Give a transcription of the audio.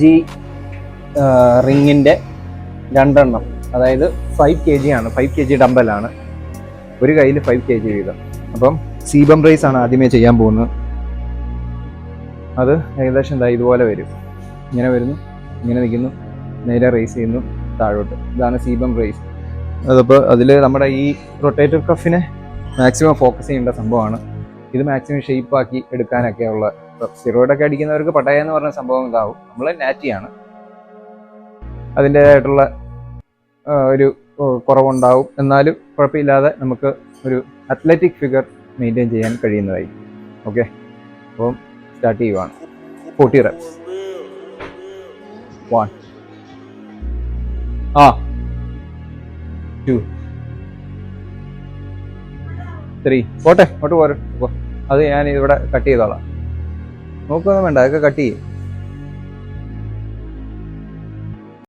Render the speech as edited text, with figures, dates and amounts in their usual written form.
G റിങ്ങിൻ്റെ 2 എണ്ണം, അതായത് 5 kg ആണ്, 5 kg ഡമ്പലാണ്. ഒരു കയ്യിൽ 5 kg വീതം. അപ്പം സീബം റൈസ് ആണ് ആദ്യമേ ചെയ്യാൻ പോകുന്നത്. അത് ഏകദേശം ഇതുപോലെ വരും. ഇങ്ങനെ വരുന്നു, ഇങ്ങനെ നിൽക്കുന്നു, നേരെ റേസ് ചെയ്യുന്നു താഴോട്ട്. ഇതാണ് സീബം റൈസ്. അതപ്പോൾ അതിൽ നമ്മുടെ ഈ റൊട്ടേറ്റർ കഫിനെ മാക്സിമം ഫോക്കസ് ചെയ്യേണ്ട സംഭവമാണ്. ഇത് മാക്സിമം ഷേപ്പാക്കി എടുക്കാനൊക്കെയുള്ള. സ്റ്റിറോയിഡൊക്കെ അടിക്കുന്നവർക്ക് പട്ടായ എന്ന് പറഞ്ഞ സംഭവം ഇതാവും. നമ്മൾ നാറ്റിയാണ്, അതിൻ്റേതായിട്ടുള്ള ഒരു കുറവുണ്ടാവും. എന്നാലും കുഴപ്പമില്ലാതെ നമുക്ക് ഒരു അത്ലറ്റിക് ഫിഗർ മെയിൻറ്റെയിൻ ചെയ്യാൻ കഴിയുന്നതായി. ഓക്കെ, അപ്പം സ്റ്റാർട്ട് ചെയ്യുവാണ്. 40 reps. 1 2 3 പോട്ടെ, അങ്ങോട്ട് പോരെ. അത് ഞാൻ ഇവിടെ കട്ട് ചെയ്തോളാം. നോക്കൊന്നും വേണ്ട, അതൊക്കെ കട്ട് ചെയ്യും.